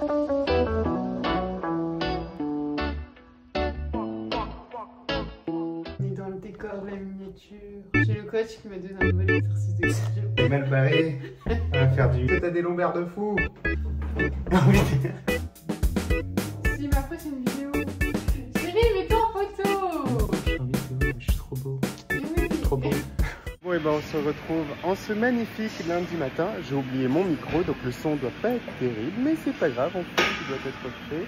On est dans le décor de la miniature. J'ai le coach qui m'a donné un nouvel exercice de cardio. T'es mal barré. On va faire du... T'as des lombaires de fou. Si ma prochaine vidéo. Chérie, mets-toi en photo. Je suis en vidéo, je suis trop beau. Trop beau. Bon et ben on se retrouve en ce magnifique lundi matin. J'ai oublié mon micro donc le son doit pas être terrible, mais c'est pas grave, on fait ce qui doit être fait.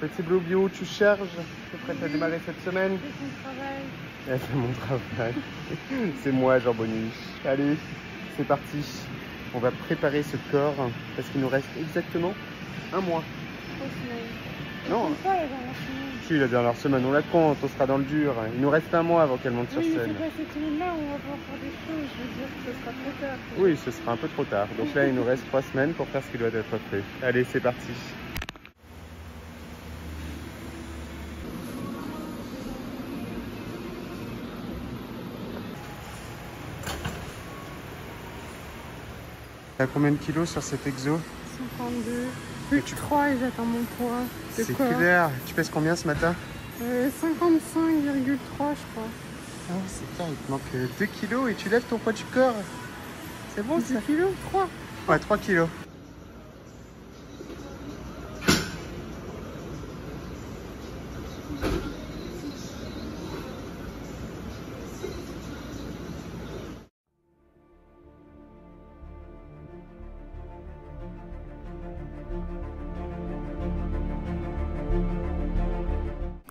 Petit Blue Bio, tu charges, tu es prête à démarrer cette semaine? C'est ton travail. C'est mon travail. C'est moi Jean Boniche. Allez, c'est parti. On va préparer ce corps parce qu'il nous reste exactement un mois. 3 semaines. Non. C'est pas la dernière semaine. Si, la dernière semaine, on la compte, on sera dans le dur. Il nous reste un mois avant qu'elle monte sur Oui, mais scène. c'est pas cette semaine-là où on va pouvoir faire des choses. Je veux dire que ce sera trop tard. Oui, ce sera un peu trop tard. Donc là, il nous reste 3 semaines pour faire ce qui doit être fait. Allez, c'est parti. T'as combien de kilos sur cet exo? 52. Plus que 3 et j'atteins mon poids. C'est clair. Tu pèses combien ce matin? 55,3 je crois. Ah, c'est clair, il te manque 2 kilos et tu lèves ton poids du corps. C'est bon ça? 2 kilos 3. Ouais, 3 kilos.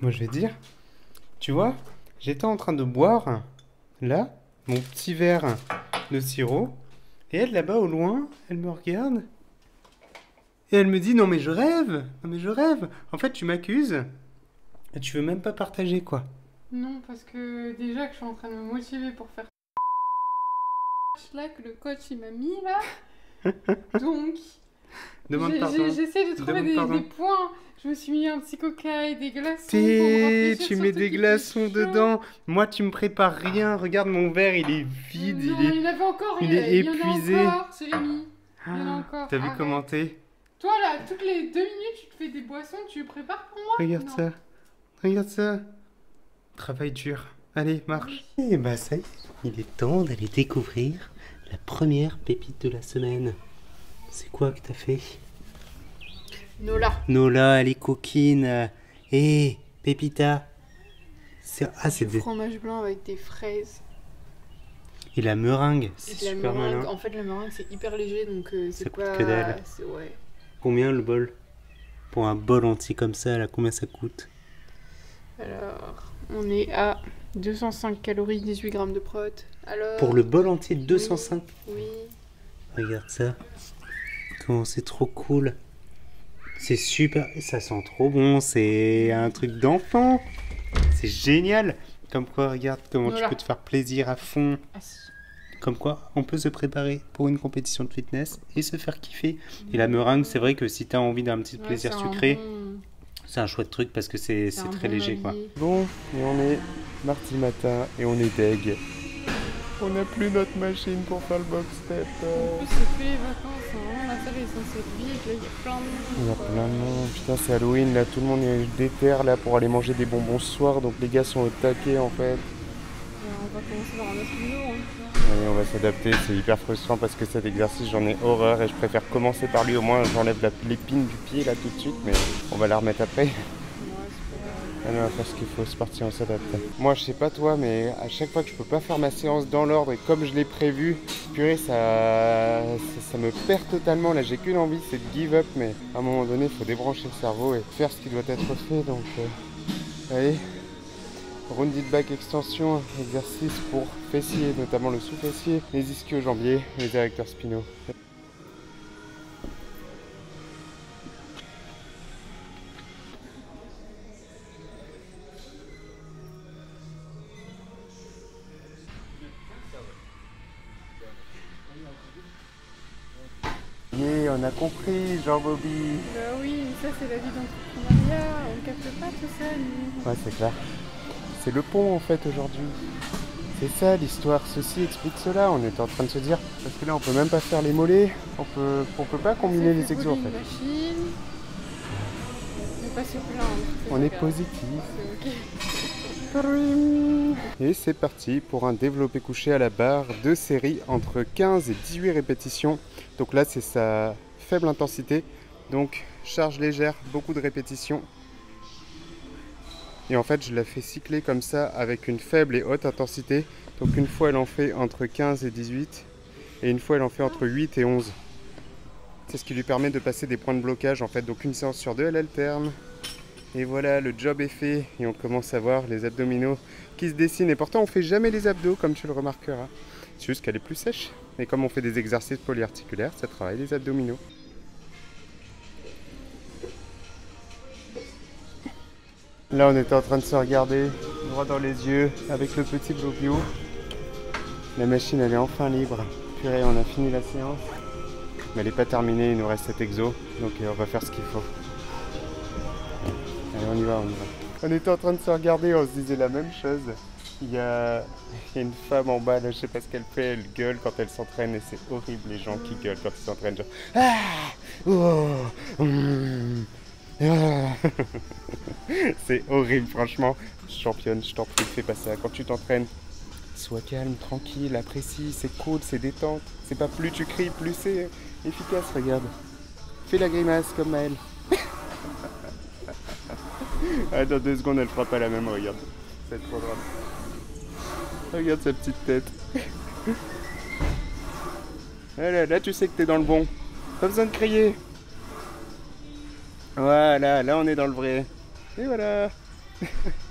Moi je vais dire, tu vois, j'étais en train de boire, là, mon petit verre de sirop, et elle là-bas au loin, elle me regarde, et elle me dit non mais je rêve, non mais je rêve. En fait tu m'accuses, et tu veux même pas partager quoi. Non, parce que déjà que je suis en train de me motiver pour faire là que le coach il m'a mis là. Donc, Demande pardon. j'essaie de trouver Demande des pardon. points. Je me suis mis un petit coca et des glaçons. Pour me rafraîchir, Tu mets surtout des qu'il glaçons fait chaud. dedans. Moi, tu me prépares rien. Regarde mon verre, il est vide. Non, il est... il avait encore. il est y en a épuisé. encore, Jérémy. Il y en a encore. T'as vu Arrête. comment t'es? Toi là, toutes les 2 minutes, tu te fais des boissons, tu prépares pour moi? Regarde Non. ça. Regarde ça. Travail dur. Allez, marche. Et bah ça y est, il est temps d'aller découvrir la première pépite de la semaine. C'est quoi que t'as fait? Nola, elle est coquine. Hé, Pépita. C'est des... Fromage blanc avec des fraises. Et la meringue, Et c'est de la super meringue. malin. En fait, la meringue c'est hyper léger donc Ça c'est coûte pas. que dalle. Ouais. Combien le bol? Pour un bol entier comme ça, là, combien ça coûte? Alors, on est à 205 calories, 18 grammes de prot. Alors. Pour le bol entier, 205. Oui. Regarde ça. Comment c'est trop cool. C'est super. Ça sent trop bon. C'est un truc d'enfant. C'est génial. Comme quoi, regarde comment tu Voilà. peux te faire plaisir à fond. Ah, si. Comme quoi, on peut se préparer pour une compétition de fitness et se faire kiffer. Et la meringue, c'est vrai que si tu as envie d'un petit Ouais, plaisir c'est sucré, bon- c'est un chouette truc parce que c'est un très bon léger quoi. allié. Bon, et on est mardi matin et on est deg. On n'a plus notre machine pour faire le box step. En plus, c'est plus les vacances, hein. Vraiment, la salle est censée être vide. Là, il y a plein de monde. Il y a quoi. plein de monde. Putain, c'est Halloween là, tout le monde est déter là pour aller manger des bonbons ce soir. Donc les gars sont au taquet en fait. On va commencer par un autre vidéo. Hein. Allez, on va s'adapter, c'est hyper frustrant parce que cet exercice j'en ai horreur et je préfère commencer par lui, au moins j'enlève l'épine du pied là tout de suite, mais on va la remettre après. Ouais, c'est pas grave. Allez, on va faire ce qu'il faut, c'est parti, on s'adapte. Moi je sais pas toi, mais à chaque fois que je peux pas faire ma séance dans l'ordre et comme je l'ai prévu, purée, ça me perd totalement. Là j'ai qu'une envie, c'est de give up, mais à un moment donné il faut débrancher le cerveau et faire ce qui doit être fait, donc allez. Rounded back extension, exercice pour fessiers, notamment le sous-fessier, les ischio-jambiers, les érecteurs spinaux. Yeah, on a compris, Jean-Bobby. Bah oui, mais ça, c'est la vie d'entrepreneuriat. On capte pas tout ça, nous. Ouais, c'est clair. C'est le pont en fait aujourd'hui. C'est ça l'histoire, ceci explique cela. On était en train de se dire, parce que là on peut même pas faire les mollets, on peut pas combiner les exos en fait. Machine. On va pas se plaindre. On est positif. C'est ok. Et c'est parti pour un développé couché à la barre de série entre 15 et 18 répétitions. Donc là c'est sa faible intensité, donc charge légère, beaucoup de répétitions. Et en fait je la fais cycler comme ça avec une faible et haute intensité. Donc une fois elle en fait entre 15 et 18 et une fois elle en fait entre 8 et 11. C'est ce qui lui permet de passer des points de blocage en fait. Donc une séance sur deux elle alterne. Et voilà, le job est fait et on commence à voir les abdominaux qui se dessinent. Et pourtant on fait jamais les abdos comme tu le remarqueras. C'est juste qu'elle est plus sèche. Et comme on fait des exercices polyarticulaires, ça travaille les abdominaux. Là on était en train de se regarder droit dans les yeux avec le petit Blobio. La machine elle est enfin libre. Purée, on a fini la séance. Mais elle n'est pas terminée, il nous reste cet exo. Donc on va faire ce qu'il faut. Allez, on y va. On était en train de se regarder, on se disait la même chose. Il y a une femme en bas, là, je sais pas ce qu'elle fait, elle gueule quand elle s'entraîne et c'est horrible les gens qui gueulent quand ils s'entraînent. Genre ah, oh, c'est horrible, franchement. Championne, je t'en prie, fais pas ça. Quand tu t'entraînes, sois calme, tranquille, apprécie, c'est cool, c'est détente. C'est pas plus tu cries, plus c'est efficace, regarde. Fais la grimace comme Maëlle. Ah, dans 2 secondes, elle fera pas la même, regarde. C'est trop drôle. Regarde sa petite tête. Là, tu sais que t'es dans le bon. Pas besoin de crier. Voilà, là on est dans le vrai. Et voilà.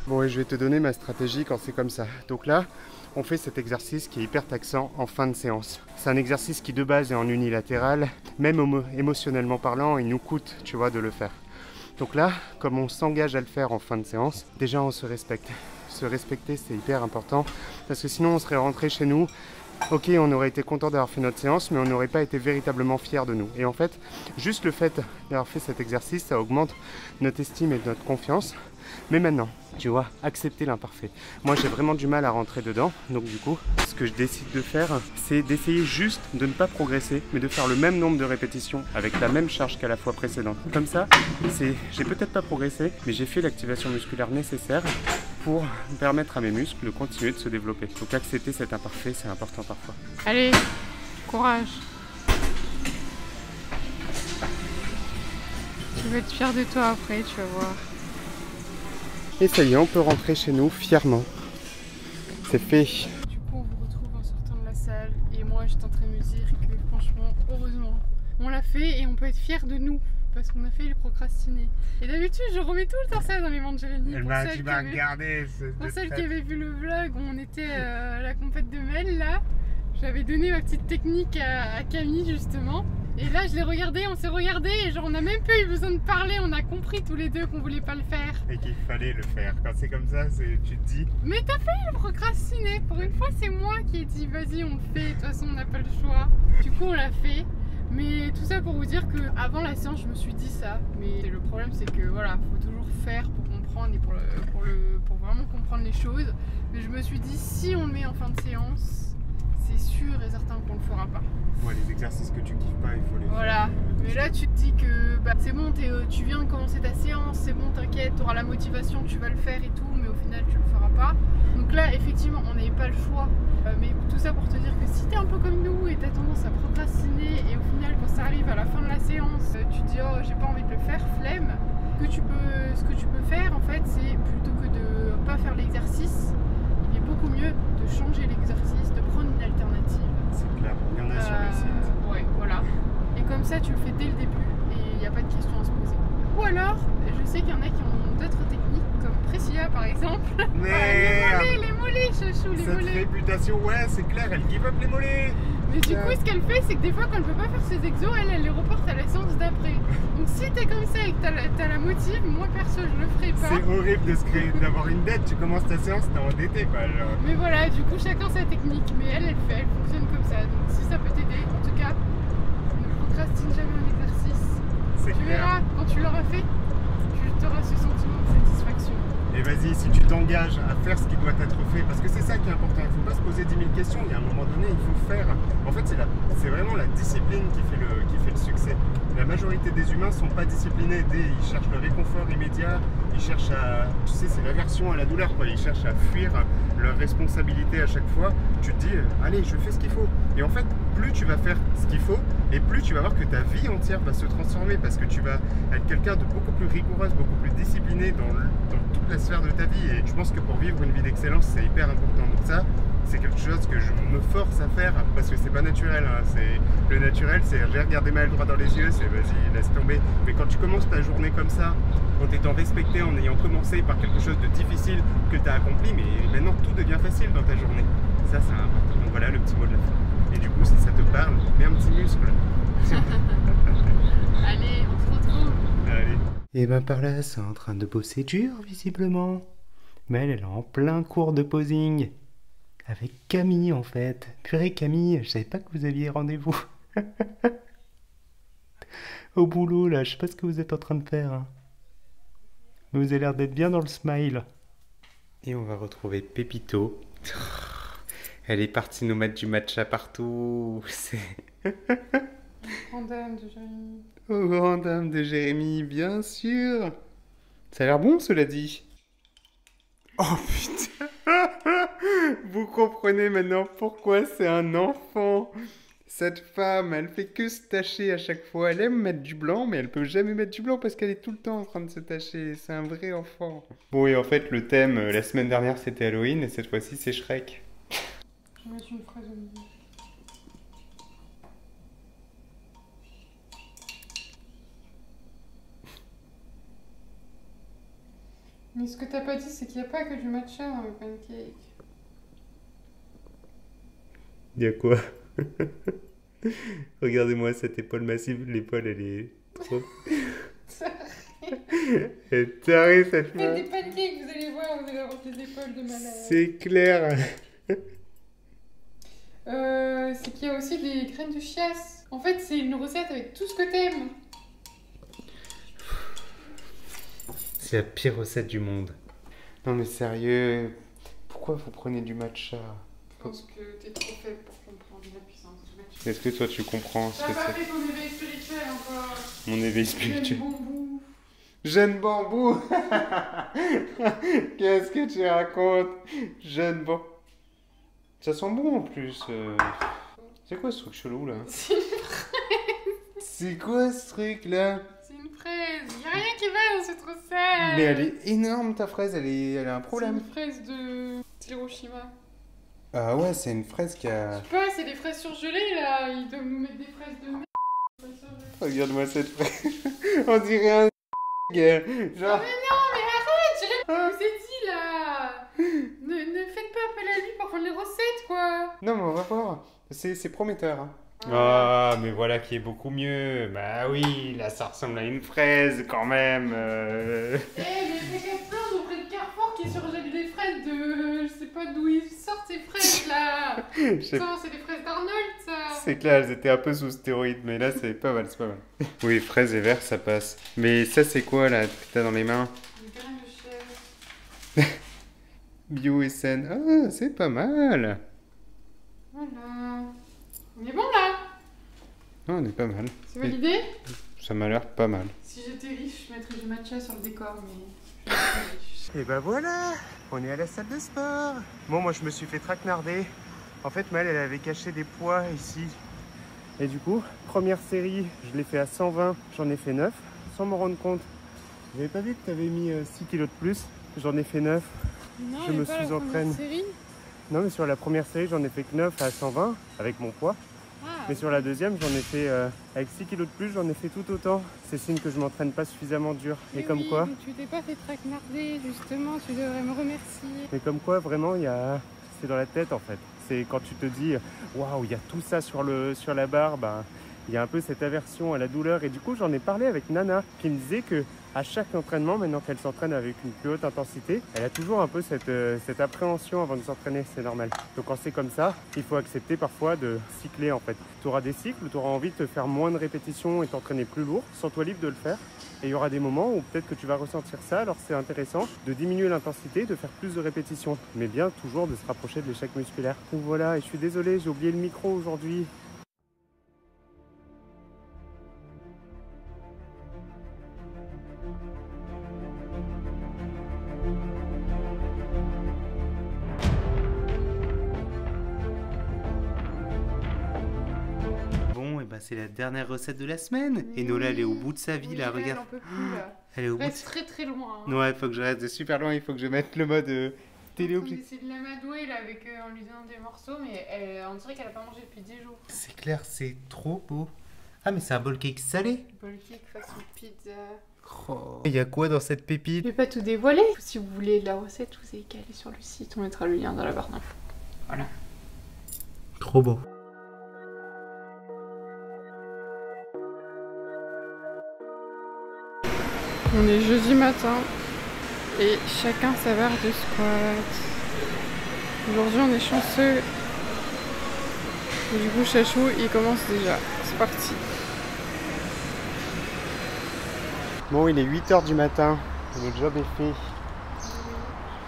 Bon, et je vais te donner ma stratégie quand c'est comme ça. Donc là, on fait cet exercice qui est hyper taxant en fin de séance. C'est un exercice qui de base est en unilatéral. Même émotionnellement parlant, il nous coûte, tu vois, de le faire. Donc là, comme on s'engage à le faire en fin de séance, déjà on se respecte. Se respecter, c'est hyper important parce que sinon on serait rentré chez nous. Ok, on aurait été content d'avoir fait notre séance, mais on n'aurait pas été véritablement fiers de nous. Et en fait, juste le fait d'avoir fait cet exercice, ça augmente notre estime et notre confiance. Mais maintenant, tu vois, accepter l'imparfait. Moi, j'ai vraiment du mal à rentrer dedans. Donc du coup, ce que je décide de faire, c'est d'essayer juste de ne pas progresser, mais de faire le même nombre de répétitions avec la même charge qu'à la fois précédente. Comme ça, j'ai peut-être pas progressé, mais j'ai fait l'activation musculaire nécessaire pour permettre à mes muscles de continuer de se développer. Donc accepter cet imparfait, c'est important parfois. Allez, courage. Je vais être fière de toi après, tu vas voir. Et ça y est, on peut rentrer chez nous fièrement. C'est fait. Du coup, on vous retrouve en sortant de la salle. Et moi, j'étais en train de me dire que franchement, heureusement, on l'a fait et on peut être fiers de nous. Parce qu'on a fait le procrastiner. Et d'habitude, je remets tout le temps ça dans les mains de Jérémy. Tu m'as regardé. Pour celle qui avait vu le vlog où on était à la compète de Mel, là, j'avais donné ma petite technique à Camille, justement. Et là, je l'ai regardé, on s'est regardé et genre, on n'a même pas eu besoin de parler. On a compris tous les deux qu'on voulait pas le faire. Et qu'il fallait le faire. Quand c'est comme ça, tu te dis... Mais t'as failli le procrastiner. Pour une fois, c'est moi qui ai dit, vas-y, on le fait. De toute façon, on n'a pas le choix. Du coup, on l'a fait. Mais tout ça pour vous dire que avant la séance, je me suis dit ça. Mais le problème, c'est que voilà, faut toujours faire pour comprendre et pour vraiment comprendre les choses. Mais je me suis dit, si on le met en fin de séance, c'est sûr et certain qu'on le fera pas. Ouais, les exercices que tu kiffes pas, il faut les faire. Voilà. Mais là, tu te dis que bah, c'est bon, tu viens de commencer ta séance, c'est bon, t'inquiète, tu auras la motivation, tu vas le faire et tout, mais au final, tu le feras pas. Donc là, effectivement, on n'avait pas le choix. Mais tout ça pour te dire que si t'es un peu comme nous et t'as tendance à procrastiner et au final, quand ça arrive à la fin de la séance, tu te dis oh, j'ai pas envie de le faire, flemme. Ce que tu peux faire, en fait, c'est plutôt que de pas faire l'exercice, il est beaucoup mieux de changer l'exercice, de prendre une alternative. C'est clair, il y en a sur le site. Ouais, voilà. Et comme ça, tu le fais dès le début et il n'y a pas de questions à se poser. Ou alors, je sais qu'il y en a qui ont d'autres techniques, comme Priscilla par exemple. Mais les mollets, chouchou, les mollets. Cette réputation, ouais, c'est clair, elle give up les mollets. Mais du coup, ce qu'elle fait, c'est que des fois, quand elle peut pas faire ses exos, elle les reporte à la séance d'après. Donc si t'es comme ça et que t'as la motive, moi perso, je le ferai pas. C'est horrible d'avoir une dette, tu commences ta séance, t'es endetté quoi. Alors. Mais voilà, du coup, chacun sa technique. Mais elle fonctionne comme ça. Donc si ça peut t'aider, en tout cas, ne procrastine jamais un exercice. Tu verras, quand tu l'auras fait, tu tu auras ce sentiment de satisfaction. Et vas-y, si tu t'engages à faire ce qui doit être fait, parce que c'est ça qui est important, il ne faut pas se poser 10 000 questions, il y a un moment donné, il faut faire. En fait, c'est vraiment la discipline qui fait le succès. La majorité des humains ne sont pas disciplinés, ils cherchent le réconfort immédiat, ils cherchent à, tu sais, c'est l'aversion à la douleur, quoi. Ils cherchent à fuir leur responsabilité à chaque fois. Tu te dis, allez, je fais ce qu'il faut. Et en fait, plus tu vas faire ce qu'il faut, et plus tu vas voir que ta vie entière va se transformer, parce que tu vas être quelqu'un de beaucoup plus rigoureuse, beaucoup plus discipliné dans toute la sphère de ta vie. Et je pense que pour vivre une vie d'excellence, c'est hyper important. Donc ça, c'est quelque chose que je me force à faire, parce que c'est pas naturel, hein. Le naturel, c'est j'ai regardé mal droit dans les yeux, c'est vas-y, laisse tomber. Mais quand tu commences ta journée comme ça, en étant respecté, en ayant commencé par quelque chose de difficile que tu as accompli, mais maintenant tout devient facile dans ta journée. Ça, c'est important. Donc voilà le petit mot de la fin. Et du coup, si ça te parle, mets un petit muscle. Allez, on se retrouve. Allez. Et ben par là, c'est en train de bosser dur, visiblement. Mais elle est en plein cours de posing. Avec Camille, en fait. Purée, Camille, je savais pas que vous aviez rendez-vous. Au boulot, là, je sais pas ce que vous êtes en train de faire. Hein. Mais vous avez l'air d'être bien dans le smile. Et on va retrouver Pépito. Elle est partie nous mettre du matcha partout. C'est... Grande dame de Jérémy. Oh, grande dame de Jérémy, bien sûr. Ça a l'air bon, cela dit. Oh putain. Vous comprenez maintenant pourquoi c'est un enfant. Cette femme, elle fait que se tacher à chaque fois. Elle aime mettre du blanc, mais elle peut jamais mettre du blanc parce qu'elle est tout le temps en train de se tacher. C'est un vrai enfant. Bon, et en fait, le thème, la semaine dernière, c'était Halloween, et cette fois-ci, c'est Shrek. Je vais mettre une fraise au milieu. Mais ce que t'as pas dit, c'est qu'il n'y a pas que du matcha dans le pancake. Il y a quoi? Regardez-moi cette épaule massive. L'épaule, elle est trop... Elle est tarée, cette femme. Faites des pancakes, vous allez voir, vous allez avoir des épaules de malade. C'est clair. C'est qu'il y a aussi des graines de chiasse. En fait, c'est une recette avec tout ce que t'aimes. C'est la pire recette du monde. Non mais sérieux, pourquoi vous prenez du matcha? Je pense que t'es trop faible pour comprendre la puissance du matcha. Est-ce que toi tu comprends ce T'as que pas c'est? fait ton éveil spirituel encore. Mon éveil spirituel. Jeune bambou. Jeune bambou. Qu'est-ce que tu racontes? Jeune bambou. Ça sent bon en plus. C'est quoi ce truc chelou là? C'est une fraise. C'est quoi ce truc là? C'est une fraise. Y'a rien qui va dans cette recette. Mais elle est énorme ta fraise, elle a un C'est problème. une fraise de Hiroshima. Ah ouais, c'est une fraise qui a... Je sais pas, c'est des fraises surgelées là. Ils doivent nous mettre des fraises de merde. Regarde-moi cette fraise. On dirait un... Genre... Mais non, mais arrête, Jérémy, je vous ai dit là. Ne faites pas appel à lui pour prendre les recettes quoi. Non mais on va voir. C'est prometteur. Hein. Ah, mais voilà qui est beaucoup mieux. Bah oui, là ça ressemble à une fraise quand même. Eh, mais Decathlon auprès de Carrefour qui surgèle des fraises de... Je sais pas d'où ils sortent ces fraises là. Putain, c'est des fraises d'Arnold ça. C'est clair, elles étaient un peu sous stéroïdes, mais là c'est pas mal, c'est pas mal. Oui, fraises et verre ça passe. Mais ça c'est quoi là que t'as dans les mains? Des graines de chèvre. Bio et saine. Ah, c'est pas mal. Voilà. On est bon là. Ah, on est pas mal. C'est validé? Ça m'a l'air pas mal. Si j'étais riche, je mettrais du matcha sur le décor, mais je suis pas riche. Et ben voilà, on est à la salle de sport. Bon, moi je me suis fait traquenarder. En fait, Maëlle, elle avait caché des poids ici. Et du coup, première série, je l'ai fait à 120, j'en ai fait 9, sans m'en rendre compte. J'avais pas vu que tu avais mis 6 kilos de plus, j'en ai fait 9. Non, Je me suis entraîné. Non, mais sur la première série, j'en ai fait que 9 à 120 avec mon poids. Ah, Mais sur la deuxième, j'en ai fait, avec 6 kilos de plus, j'en ai fait tout autant. C'est signe que je m'entraîne pas suffisamment dur. mais Et comme oui, quoi, mais tu t'es pas fait traquenarder, justement, tu devrais me remercier. mais comme quoi, vraiment, c'est dans la tête en fait. C'est quand tu te dis, waouh, il y a tout ça sur la barre, ben, il y a un peu cette aversion à la douleur. Et du coup, j'en ai parlé avec Nana, qui me disait que à chaque entraînement, maintenant qu'elle s'entraîne avec une plus haute intensité, elle a toujours un peu cette appréhension avant de s'entraîner, c'est normal. Donc quand c'est comme ça, il faut accepter parfois de cycler en fait. Tu auras des cycles où tu auras envie de te faire moins de répétitions et t'entraîner plus lourd, sens-toi libre de le faire. Et il y aura des moments où peut-être que tu vas ressentir ça, alors c'est intéressant de diminuer l'intensité, de faire plus de répétitions, mais bien toujours de se rapprocher de l'échec musculaire. Donc voilà, et je suis désolé, j'ai oublié le micro aujourd'hui. Bon, et bah c'est la dernière recette de la semaine. Et Nola, elle est au bout de sa vie, Oui, là, elle regarde. en peut plus, là. Elle est au bout de Reste très très loin. Hein. Ouais, il faut que je reste super loin, il faut que je mette le mode télé. On essaie de l'amadouer là avec en lui donnant des morceaux, mais on dirait qu'elle a pas mangé depuis 10 jours. C'est clair, c'est trop beau. Ah, mais c'est un bol cake salé. Bol cake façon pizza. Oh. Il y a quoi dans cette Je pépite? vais pas tout dévoiler. Si vous voulez la recette, vous avez qu'à aller sur le site, on mettra le lien dans la barre d'infos. Voilà. Trop beau. On est jeudi matin et chacun sa barre de squat. Aujourd'hui on est chanceux. Et du coup Chachou il commence déjà. C'est parti. Bon, il est 8 h du matin, le job est fait.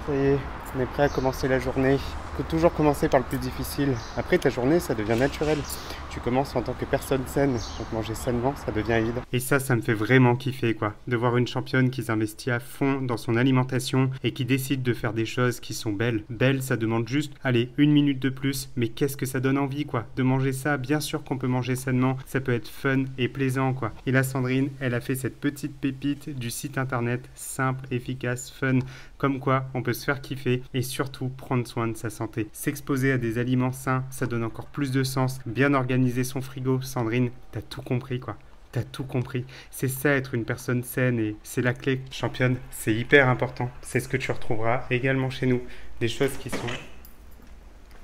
Ça y est, on est prêt à commencer la journée. Il faut toujours commencer par le plus difficile. Après ta journée, ça devient naturel. Tu commences en tant que personne saine, donc manger sainement, ça devient évident. Et ça me fait vraiment kiffer, quoi. De voir une championne qui s'investit à fond dans son alimentation et qui décide de faire des choses qui sont belles. Belles, ça demande juste, allez, 1 minute de plus, mais qu'est-ce que ça donne envie, quoi. De manger ça, bien sûr qu'on peut manger sainement, ça peut être fun et plaisant, quoi. Et là, Sandrine, elle a fait cette petite pépite du site internet, simple, efficace, fun, comme quoi on peut se faire kiffer et surtout prendre soin de sa santé. S'exposer à des aliments sains, ça donne encore plus de sens. Bien organiser son frigo, Sandrine, t'as tout compris, quoi. T'as tout compris. C'est ça, être une personne saine, et c'est la clé. Championne, c'est hyper important. C'est ce que tu retrouveras également chez nous. Des choses qui sont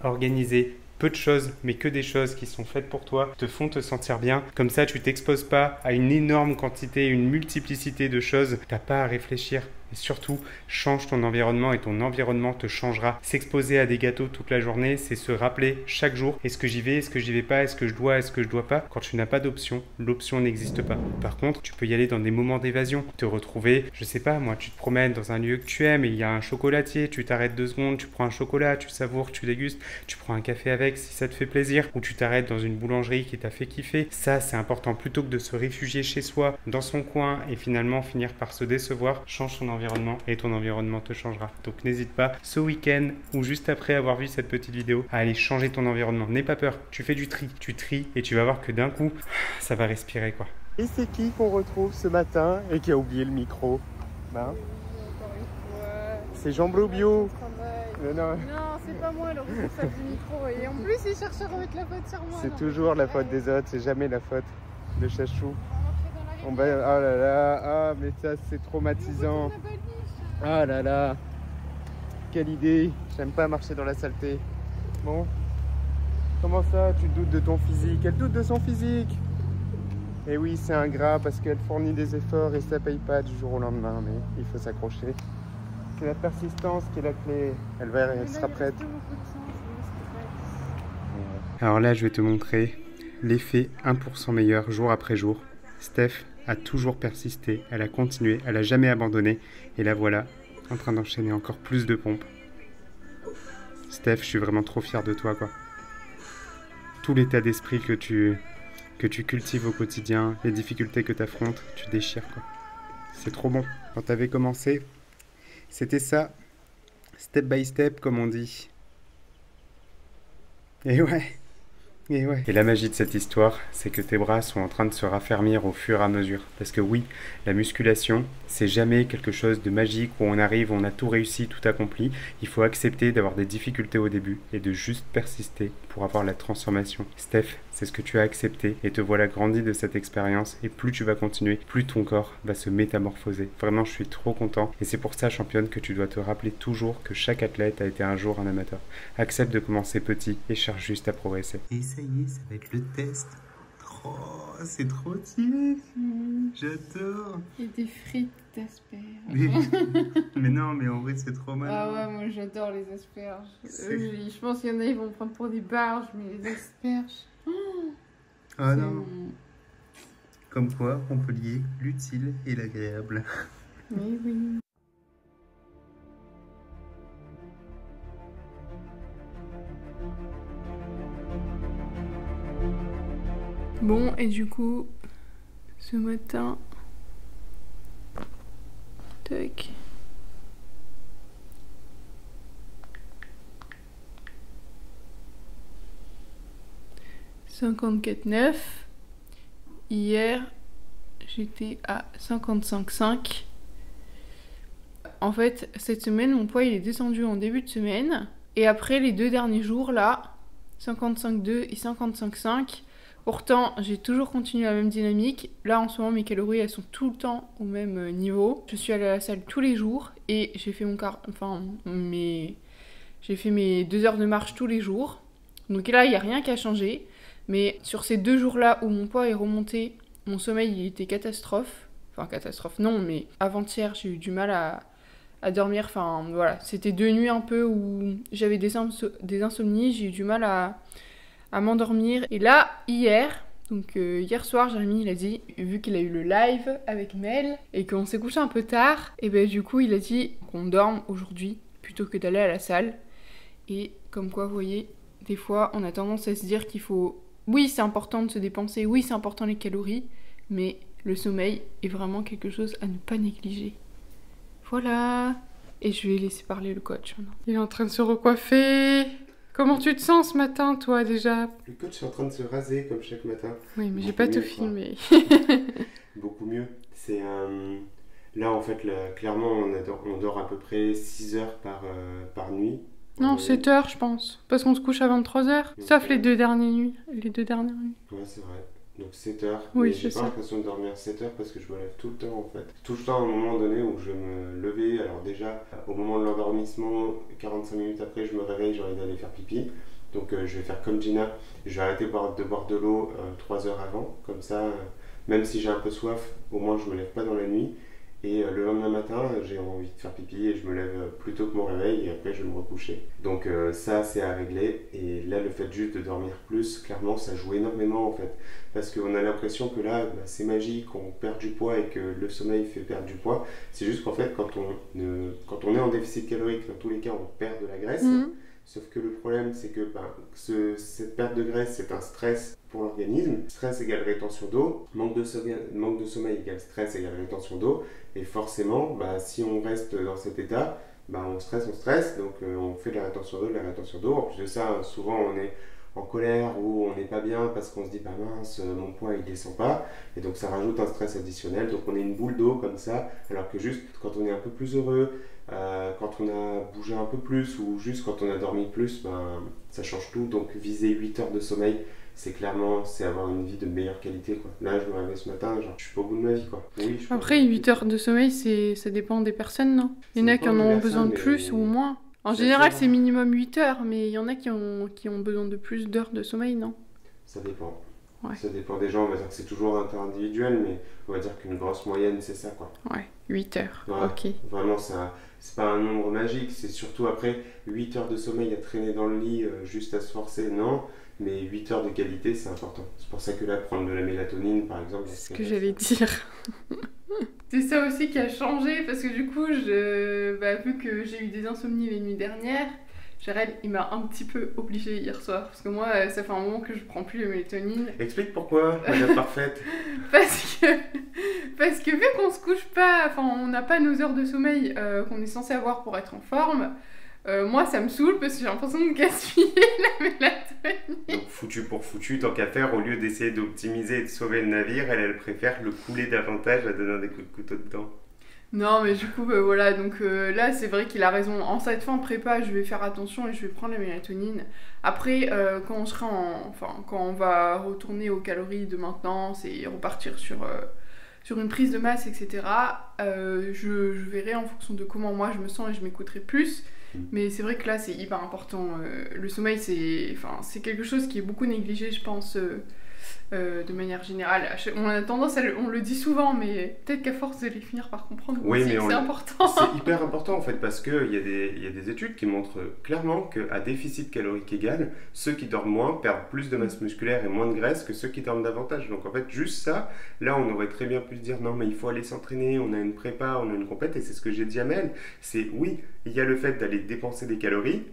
organisées. Peu de choses, mais que des choses qui sont faites pour toi, te font te sentir bien. Comme ça, tu t'exposes pas à une énorme quantité, une multiplicité de choses. T'as pas à réfléchir. Et surtout, change ton environnement et ton environnement te changera. S'exposer à des gâteaux toute la journée, c'est se rappeler chaque jour, est-ce que j'y vais, est-ce que j'y vais pas, est-ce que je dois, est-ce que je dois pas. Quand tu n'as pas d'option, l'option n'existe pas. Par contre, tu peux y aller dans des moments d'évasion, te retrouver, je sais pas moi, tu te promènes dans un lieu que tu aimes et il y a un chocolatier, tu t'arrêtes 2 secondes, tu prends un chocolat, tu savoures, tu dégustes, tu prends un café avec si ça te fait plaisir, ou tu t'arrêtes dans une boulangerie qui t'a fait kiffer. Ça, c'est important, plutôt que de se réfugier chez soi, dans son coin et finalement finir par se décevoir. Change ton environnement et ton environnement te changera. Donc n'hésite pas, ce week-end ou juste après avoir vu cette petite vidéo, à aller changer ton environnement. N'aie pas peur, tu fais du tri, tu tries et tu vas voir que d'un coup, ça va respirer, quoi. Et c'est qui qu'on retrouve ce matin et qui a oublié le micro? Ben, c'est Jean Blobio. Non, c'est pas moi le responsable du micro. Et en plus, il cherche à remettre la faute sur moi. C'est toujours la faute des autres, c'est jamais la faute de Chachou. Oh là là, ah mais ça c'est traumatisant. Ah là là, quelle idée, j'aime pas marcher dans la saleté. Bon, comment ça, tu doutes de ton physique? Elle doute de son physique. Et oui, c'est ingrat parce qu'elle fournit des efforts et ça paye pas du jour au lendemain, mais il faut s'accrocher. C'est la persistance qui est la clé, elle sera prête. Alors là, je vais te montrer l'effet 1% meilleur jour après jour. Steph a toujours persisté, elle a continué, elle a jamais abandonné. Et là voilà, en train d'enchaîner encore plus de pompes. Steph, je suis vraiment trop fier de toi, quoi. Tout l'état d'esprit que tu cultives au quotidien, les difficultés que tu affrontes, tu déchires, quoi. C'est trop bon. Quand tu avais commencé, c'était ça, step by step, comme on dit. Et ouais. Et la magie de cette histoire, c'est que tes bras sont en train de se raffermir au fur et à mesure. Parce que oui, la musculation, c'est jamais quelque chose de magique où on arrive, on a tout réussi, tout accompli. Il faut accepter d'avoir des difficultés au début et de juste persister pour avoir la transformation. Steph, c'est ce que tu as accepté et te voilà grandi de cette expérience. Et plus tu vas continuer, plus ton corps va se métamorphoser. Vraiment, je suis trop content. Et c'est pour ça, championne, que tu dois te rappeler toujours que chaque athlète a été un jour un amateur. Accepte de commencer petit et cherche juste à progresser. Et ça y est, ça va être le test. Oh, c'est trop stylé. J'adore. Et des frites d'asperges. Mais non, mais en vrai, c'est trop mal. Ah ouais, moi j'adore les asperges. C'est- Je pense qu'il y en a, ils vont me prendre pour des barges, mais les asperges. Ah non. Comme quoi, on peut lier l'utile et l'agréable. Oui, oui. Bon, et du coup, ce matin, tac. « 54,9. Hier, j'étais à 55,5. En fait, cette semaine, mon poids il est descendu en début de semaine. Et après, les 2 derniers jours, là, 55,2 et 55,5. Pourtant, j'ai toujours continué la même dynamique. Là, en ce moment, mes calories, elles sont tout le temps au même niveau. Je suis allée à la salle tous les jours et j'ai fait j'ai fait mes 2 heures de marche tous les jours. Donc là, il n'y a rien qui a changé. Mais sur ces 2 jours-là où mon poids est remonté, mon sommeil il était catastrophe. Enfin, catastrophe, non, mais avant-hier, j'ai eu du mal à dormir. Enfin, voilà, c'était 2 nuits un peu où j'avais des insomnies, j'ai eu du mal à m'endormir. Et là, hier soir, Jérémy, il a dit, vu qu'il a eu le live avec Mel et qu'on s'est couché un peu tard, et ben du coup, il a dit qu'on dorme aujourd'hui plutôt que d'aller à la salle. Et comme quoi, vous voyez, des fois, on a tendance à se dire qu'il faut... Oui, c'est important de se dépenser, oui, c'est important les calories, mais le sommeil est vraiment quelque chose à ne pas négliger. Voilà. Et je vais laisser parler le coach maintenant. Il est en train de se recoiffer. Comment tu te sens ce matin, toi, déjà? Le coach est en train de se raser comme chaque matin. Oui, mais j'ai pas tout filmé. Beaucoup mieux. C'est là, en fait, clairement, on dort à peu près 6 heures par nuit. Non, 7 heures, je pense. Parce qu'on se couche à 23 heures. Sauf les 2 dernières nuits. Les 2 dernières nuits. Ouais, c'est vrai. Donc 7 heures. Oui, mais j'ai pas l'impression de dormir 7 heures parce que je me lève tout le temps, en fait. Tout le temps, à un moment donné où je me levais. Alors déjà, au moment de l'endormissement, 45 minutes après, je me réveille, j'ai envie d'aller faire pipi. Donc je vais faire comme Gina. Je vais arrêter de boire de l'eau 3 heures avant. Comme ça, même si j'ai un peu soif, au moins je me lève pas dans la nuit. Et le lendemain matin, j'ai envie de faire pipi et je me lève plus tôt que mon réveil et après je vais me recoucher. Donc ça, c'est à régler. Et là, le fait juste de dormir plus, clairement, ça joue énormément en fait. Parce qu'on a l'impression que là, c'est magique, on perd du poids et que le sommeil fait perdre du poids. C'est juste qu'en fait, quand on est en déficit calorique, dans tous les cas, on perd de la graisse. Sauf que le problème, c'est que cette perte de graisse, c'est un stress pour l'organisme. Stress égale rétention d'eau. Manque de sommeil égale stress égale rétention d'eau. Et forcément, si on reste dans cet état, on stresse. Donc on fait de la rétention d'eau, En plus de ça, souvent on est en colère ou on n'est pas bien parce qu'on se dit mince, mon poids il descend pas. Et donc ça rajoute un stress additionnel. Donc on est une boule d'eau comme ça. Alors que juste quand on est un peu plus heureux, quand on a bougé un peu plus ou juste quand on a dormi plus, ça change tout. Donc viser 8 heures de sommeil, c'est avoir une vie de meilleure qualité, quoi. Là, je me réveille ce matin, je suis pas au bout de ma vie, quoi. Oui, après, 8 heures de sommeil, ça dépend des personnes, non? Il y en a qui en ont besoin de plus ou moins. En général, c'est minimum 8 heures, mais il y en a qui ont besoin de plus d'heures de sommeil, non? Ça dépend. Ouais. Ça dépend des gens, on va dire que c'est toujours inter-individuel, mais on va dire qu'une grosse moyenne, c'est ça, quoi. Ouais, 8 heures, ouais, ok. Vraiment, c'est pas un nombre magique, c'est surtout après 8 heures de sommeil à traîner dans le lit, juste à se forcer, non. Mais 8 heures de qualité, c'est important. C'est pour ça que là, prendre de la mélatonine, par exemple... C'est ce que j'allais dire. C'est ça aussi qui a changé, parce que du coup, vu que j'ai eu des insomnies les nuits dernières, Jared, il m'a un petit peu obligée hier soir. Parce que moi, ça fait un moment que je prends plus la mélatonine. Explique pourquoi, madame parfaite. Parce que vu qu'on se couche pas, on n'a pas nos heures de sommeil qu'on est censé avoir pour être en forme, moi ça me saoule parce que j'ai l'impression de gaspiller la mélatonine. Donc foutu pour foutu, tant qu'à faire, au lieu d'essayer d'optimiser et de sauver le navire, elle préfère le couler davantage à donner des coups de couteau dedans. Non mais du coup voilà, donc là c'est vrai qu'il a raison. En cette fin de prépa, je vais faire attention et je vais prendre la mélatonine. Après quand on sera quand on va retourner aux calories de maintenance et repartir sur une prise de masse, etc. Je verrai en fonction de comment moi je me sens et je m'écouterai plus. Mais c'est vrai que là c'est hyper important. Le sommeil c'est quelque chose qui est beaucoup négligé, je pense, de manière générale. On a tendance on le dit souvent, mais peut-être qu'à force vous allez finir par comprendre oui, mais c'est important. C'est hyper important en fait, parce qu'il y a des études qui montrent clairement qu'à déficit calorique égal, ceux qui dorment moins perdent plus de masse musculaire et moins de graisse que ceux qui dorment davantage. Donc en fait, juste ça, là on aurait très bien pu se dire non mais il faut aller s'entraîner, on a une prépa, on a une compète, et c'est ce que j'ai dit à Mel, c'est oui, il y a le fait d'aller dépenser des calories.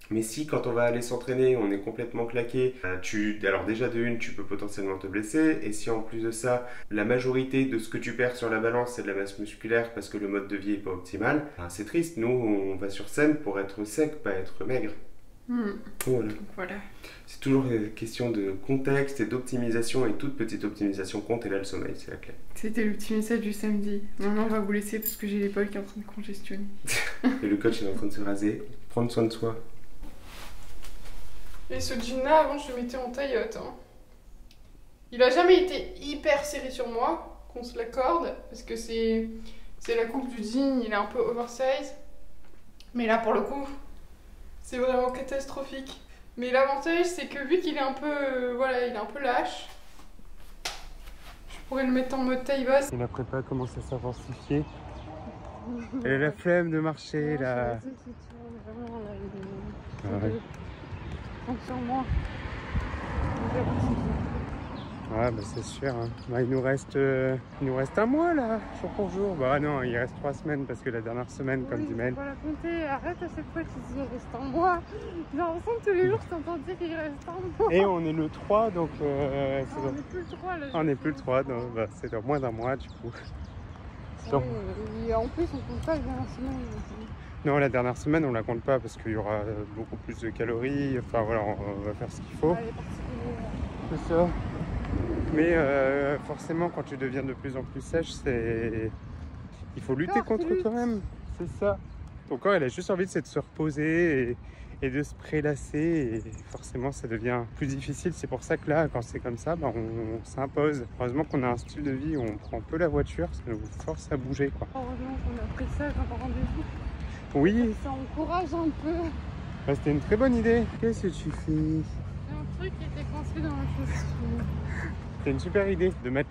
Mais si quand on va aller s'entraîner, on est complètement claqué, alors déjà de une, tu peux potentiellement te blesser, et si en plus de ça, la majorité de ce que tu perds sur la balance, c'est de la masse musculaire parce que le mode de vie n'est pas optimal, c'est triste. Nous, on va sur scène pour être sec, pas être maigre. Voilà. C'est toujours une question de contexte et d'optimisation, et toute petite optimisation compte, et là le sommeil, c'est la clé. C'était le petit message du samedi. Maintenant on va vous laisser parce que j'ai l'épaule qui est en train de congestionner. Et le coach est en train de se raser, prendre soin de soi. Et ce jean-là, avant, je le mettais en taillotte. Hein. Il a jamais été hyper serré sur moi, qu'on se l'accorde, parce que c'est la coupe du jean, il est un peu oversize. Mais là, pour le coup, c'est vraiment catastrophique. Mais l'avantage, c'est que vu qu'il est un peu, il est un peu lâche, je pourrais le mettre en mode taille basse. Et la prépa commence à s'intensifier. Elle a la flemme de marcher, là. Sur moi. Ouais, bah c'est sûr. Hein. Bah, il nous reste un mois là, jour pour jour. Bah non, il reste 3 semaines parce que la dernière semaine, comme dit Mel. Faut la compter. Arrête à chaque fois tu dis il reste un mois. J'ai l'impression que tous les jours je t'entends dire qu'il reste un mois. Et on est le 3 donc. On n'est plus le 3 là. On n'est plus le 3 donc c'est dans moins d'un mois du coup. Donc... Et en plus on compte pas la dernière semaine. Non, la dernière semaine on la compte pas parce qu'il y aura beaucoup plus de calories. Enfin voilà, on va faire ce qu'il faut. C'est ça. Mais forcément, quand tu deviens de plus en plus sèche, il faut lutter contre toi-même. C'est ça. Ton corps, il a juste envie de se reposer et de se prélasser. Et forcément, ça devient plus difficile. C'est pour ça que là, quand c'est comme ça, on s'impose. Heureusement qu'on a un style de vie où on prend peu la voiture. Ça nous force à bouger, quoi. Heureusement qu'on a pris ça quand on rendez-vous. Oui. Ça encourage un peu. Bah, c'était une très bonne idée. Qu'est-ce que tu fais? Un truc qui était coincé dans la chaussure. C'est une super idée de mettre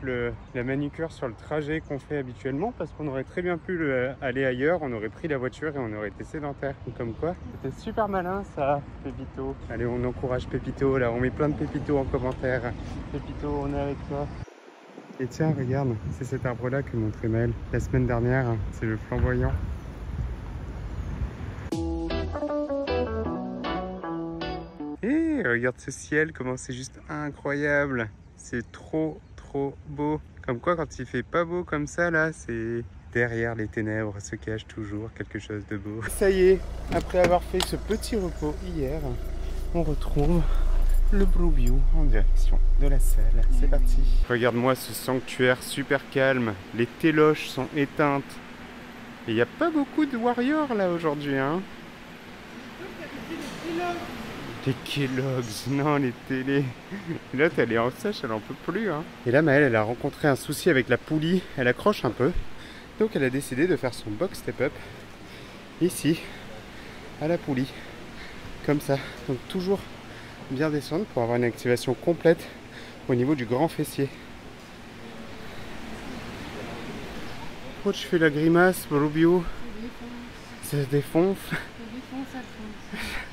la manucure sur le trajet qu'on fait habituellement, parce qu'on aurait très bien pu aller ailleurs, on aurait pris la voiture et on aurait été sédentaire. Comme quoi, c'était super malin ça, Pépito. Allez, on encourage Pépito là, on met plein de Pépito en commentaire. Pépito, on est avec toi. Et tiens, regarde, c'est cet arbre là que montrait Mel la semaine dernière, c'est le flamboyant. Et regarde ce ciel, comment c'est juste incroyable. C'est trop beau. Comme quoi quand il fait pas beau comme ça là, c'est derrière les ténèbres se cache toujours quelque chose de beau. Ça y est, après avoir fait ce petit repos hier, on retrouve le Blue View en direction de la salle. C'est parti. Regarde-moi ce sanctuaire super calme. Les téloches sont éteintes. Et il n'y a pas beaucoup de warriors là aujourd'hui, hein. Les Kellogg's, non les télés. Là elle est en sèche, elle en peut plus. Hein. Et là Maëlle, elle a rencontré un souci avec la poulie, elle accroche un peu. Donc elle a décidé de faire son box step up ici, à la poulie. Comme ça. Donc toujours bien descendre pour avoir une activation complète au niveau du grand fessier. Oh, tu fais la grimace, Rubio. Ça défonce.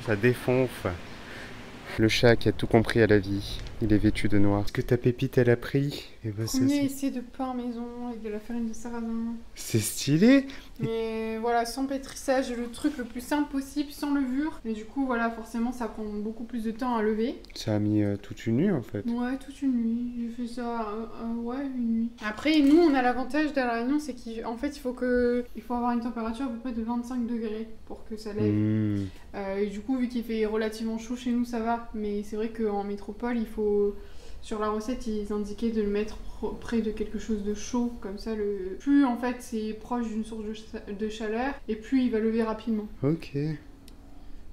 Ça défonce. Le chat qui a tout compris à la vie, il est vêtu de noir. Est-ce que ta pépite elle a pris? Et bah, premier essai de pain maison avec de la farine de sarrasin. C'est stylé. Mais voilà, sans pétrissage, le truc le plus simple possible, sans levure. Mais du coup, voilà, forcément, ça prend beaucoup plus de temps à lever. Ça a mis toute une nuit en fait. Ouais, toute une nuit. J'ai fait ça, ouais, une nuit. Après, nous, on a l'avantage de la Réunion, c'est qu'en fait, il faut avoir une température à peu près de 25 degrés pour que ça lève. Et du coup, vu qu'il fait relativement chaud chez nous, ça va. Mais c'est vrai qu'en métropole, il faut... Sur la recette, ils indiquaient de le mettre près de quelque chose de chaud, comme ça, plus en fait c'est proche d'une source de chaleur, et plus il va lever rapidement. Ok.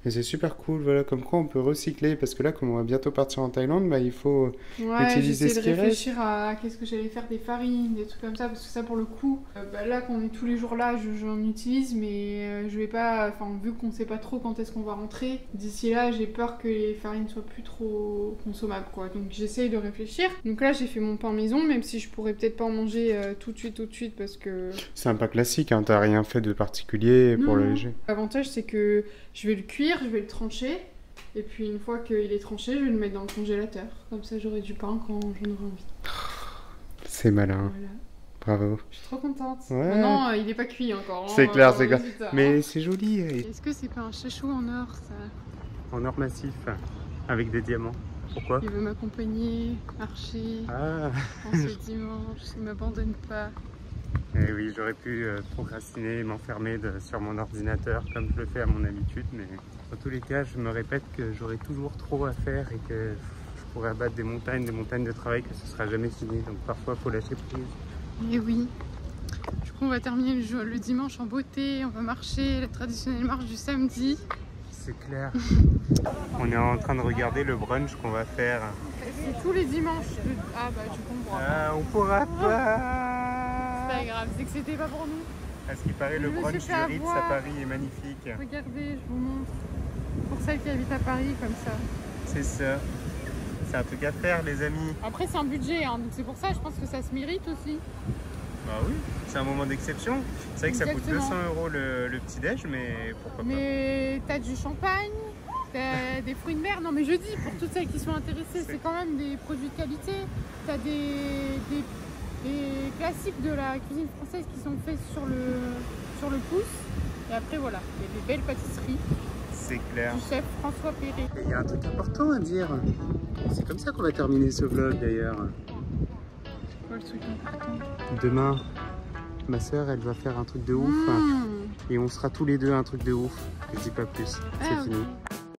Et c'est super cool, voilà, comme quoi on peut recycler, parce que là, comme on va bientôt partir en Thaïlande, bah, il faut utiliser ce j'essaie qui de reste. réfléchir à qu'est-ce que j'allais faire des farines, des trucs comme ça, parce que ça pour le coup, là qu'on est tous les jours là, j'en utilise, mais je vais pas, enfin vu qu'on sait pas trop quand est-ce qu'on va rentrer, d'ici là j'ai peur que les farines soient plus trop consommables quoi, donc j'essaye de réfléchir. Donc là j'ai fait mon pain maison, même si je pourrais peut-être pas en manger tout de suite, parce que... C'est un pain classique, hein, t'as rien fait de particulier pour le léger. L'avantage c'est que je vais le cuire, je vais le trancher, et puis une fois qu'il est tranché, je vais le mettre dans le congélateur. Comme ça j'aurai du pain quand j'en aurai envie. C'est malin, Voilà. bravo. Je suis trop contente. Ouais. Maintenant, il est pas cuit encore. C'est clair, c'est clair. Résultat, hein. Mais c'est joli. Est-ce que c'est pas un chachou en or ça? En or massif, avec des diamants. Pourquoi? Il veut m'accompagner, marcher Ah. en ce dimanche, il m'abandonne pas. Eh oui, j'aurais pu procrastiner et m'enfermer sur mon ordinateur comme je le fais à mon habitude, mais dans tous les cas, je me répète que j'aurai toujours trop à faire et que je pourrais abattre des montagnes de travail, que ce sera jamais fini. Donc parfois, il faut lâcher prise. Et oui. Du coup, on va terminer le dimanche en beauté, on va marcher, la traditionnelle marche du samedi. C'est clair. On est en train de regarder le brunch qu'on va faire. C'est tous les dimanches. Ah bah du coup, on pourra pas. Ah, on pourra pas. C'est pas grave, c'est que c'était pas pour nous. À ce qui paraît, le Je me brunch suis du fait Ritz avoir. à Paris est magnifique. Regardez, je vous montre. Pour celles qui habitent à Paris, comme ça. C'est ça. C'est un truc à faire, les amis. Après, c'est un budget, hein, donc c'est pour ça, je pense que ça se mérite aussi. Bah oui, c'est un moment d'exception. C'est vrai que ça coûte Exactement. 200 € le petit-déj, mais pourquoi Mais t'as du champagne, t'as des fruits de mer. Non, mais je dis, pour toutes celles qui sont intéressées, c'est quand même des produits de qualité. T'as des classiques de la cuisine française qui sont faits sur le pouce. Et après, voilà, il y a des belles pâtisseries pas? C'est clair. du chef François Perret. Il y a un truc important à dire. C'est comme ça qu'on va terminer ce vlog d'ailleurs. C'est quoi le truc important? Demain, ma soeur, elle va faire un truc de ouf. Et on sera tous les deux un truc de ouf. Je dis pas plus. C'est Ah, fini. ok.